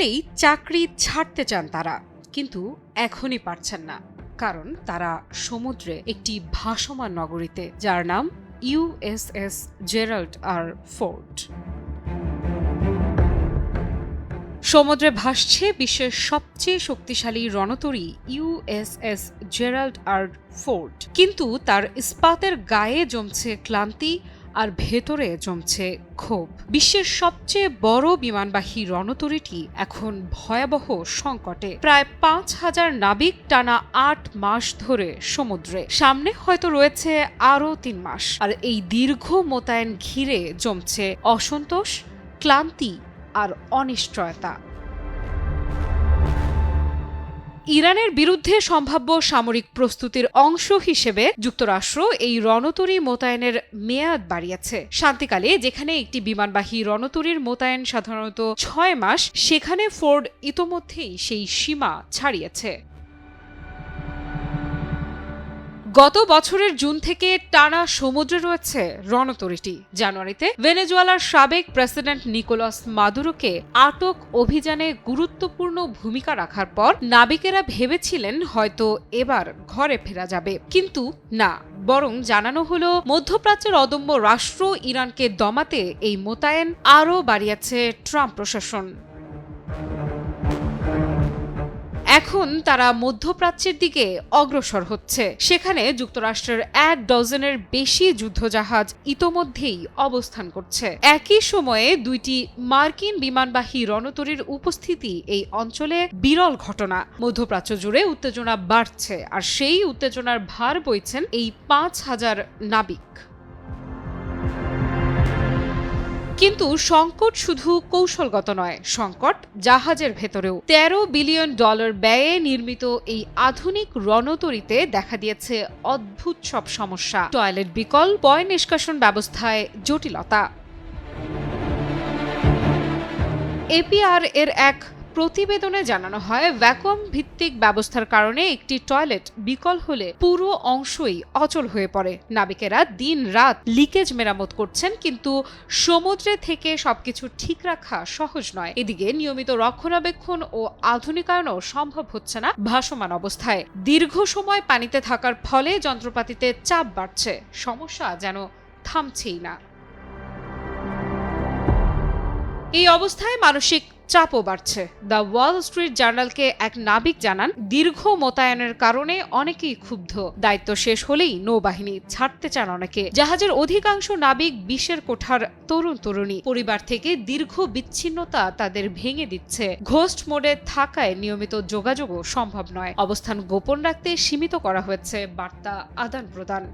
চাইলেই চাকরি ছাড়তে চান তারা, কিন্তু এখনই পারছেন না, কারণ তারা সমুদ্রে একটি ভাসমান নগরীতে, যার নাম ইউএসএস জেরাল্ড আর ফোর্ড। সমুদ্রে ভাসছে বিশ্বের সবচেয়ে শক্তিশালী রণতরী ইউএসএস জেরাল্ড আর ফোর্ড, কিন্তু তার ইস্পাতের গায়ে জমছে ক্লান্তি আর ভেতরে জমছে ক্ষোভ। বিশ্বের সবচেয়ে বড় বিমানবাহী রণতরীটি এখন ভয়াবহ সংকটে। প্রায় ৫,০০০ নাবিক টানা ৮ মাস ধরে সমুদ্রে, সামনে হয়তো রয়েছে আরও ৩ মাস। আর এই দীর্ঘ মোতায়েন ঘিরে জমছে অসন্তোষ, ক্লান্তি আর অনিশ্চয়তা। ইরানের বিরুদ্ধে সম্ভাব্য সামরিক প্রস্তুতির অংশ হিসেবে যুক্তরাষ্ট্র এই রণতরী মোতায়েনের মেয়াদ বাড়িয়েছে। শান্তিকালে যেখানে একটি বিমানবাহী রণতরীর মোতায়েন সাধারণত ৬ মাস, সেখানে ফোর্ড ইতোমধ্যেই সেই সীমা ছাড়িয়েছে। গত বছরের জুন থেকে টানা সমুদ্রে রয়েছে রণতরীটি। জানুয়ারিতে ভেনেজুয়েলার সাবেক প্রেসিডেন্ট নিকোলাস মাদুরোকে আটক অভিযানে গুরুত্বপূর্ণ ভূমিকা রাখার পর নাবিকেরা ভেবেছিলেন হয়তো এবার ঘরে ফেরা যাবে, কিন্তু না, বরং জানানো হলো মধ্যপ্রাচ্যের অদম্য রাষ্ট্র ইরানকে দমাতে এই মোতায়েন আরও বাড়িয়েছে ট্রাম্প প্রশাসন। এখন তারা মধ্যপ্রাচ্যের দিকে অগ্রসর হচ্ছে। সেখানে যুক্তরাষ্ট্রের ১ ডজনের বেশি যুদ্ধজাহাজ ইতোমধ্যেই অবস্থান করছে। একই সময়ে ২টি মার্কিন বিমানবাহী রণতরীর উপস্থিতি এই অঞ্চলে বিরল ঘটনা। মধ্যপ্রাচ্য জুড়ে উত্তেজনা বাড়ছে, আর সেই উত্তেজনার ভার বইছেন এই ৫,০০০ নাবিক। কিন্তু সংকট শুধু কৌশলগত নয়, সংকট জাহাজের ভেতরেও। $১৩ বিলিয়ন ব্যয়ে নির্মিত এই আধুনিক রণতরীতে দেখা দিয়েছে অদ্ভুত সব সমস্যা। টয়লেট বিকল, পয় নিষ্কাশন ব্যবস্থায় জটিলতা। এপিআর এর এক প্রতিবেদনে জানানো হয়, ভ্যাকুয়াম ভিত্তিক ব্যবস্থার কারণে একটি টয়লেট বিকল হলে পুরো অংশই অচল হয়ে পড়ে। নাবিকেরা দিন রাত লিকেজ মেরামত করছেন, কিন্তু সমুদ্রে থেকে সবকিছু ঠিক রাখা সহজ নয়। এদিকে নিয়মিত রক্ষণাবেক্ষণ ও আধুনিকায়নও সম্ভব হচ্ছে না ভাসমান অবস্থায়। দীর্ঘ সময় পানিতে থাকার ফলে যন্ত্রপাতিতে চাপ বাড়ছে, সমস্যা যেন থামছেই না। এই অবস্থায় মানসিক চাপও বাড়ছে। দ্য ওয়াল স্ট্রিট জার্নালকে এক নাবিক জানান, দীর্ঘ মোতায়েনের কারণে অনেকেই ক্ষুব্ধ। দায়িত্ব শেষ হলেই নৌবাহিনী ছাড়তে চান অনেকে। জাহাজের অধিকাংশ নাবিক ২০-এর কোঠার তরুণ তরুণী। পরিবার থেকে দীর্ঘ বিচ্ছিন্নতা তাদের ভেঙে দিচ্ছে। ঘোস্ট মোডে থাকায় নিয়মিত যোগাযোগও সম্ভব নয়। অবস্থান গোপন রাখতে সীমিত করা হয়েছে বার্তা আদান প্রদান।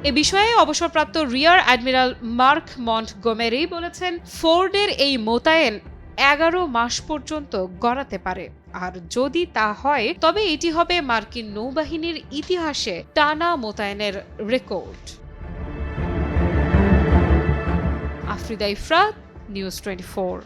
এ বিষয়ে অবসরপ্রাপ্ত রিয়ার অ্যাডমিরাল মার্ক মন্টগোমেরি বলেছেন, ফোর্ডের এই মোতায়েন ১১ মাস পর্যন্ত গড়াতে পারে, আর যদি তা হয় তবে এটি হবে মার্কিন নৌবাহিনীর ইতিহাসে টানা মোতায়েনের রেকর্ড। আফ্রিদা ইফরাত, নিউজ 24।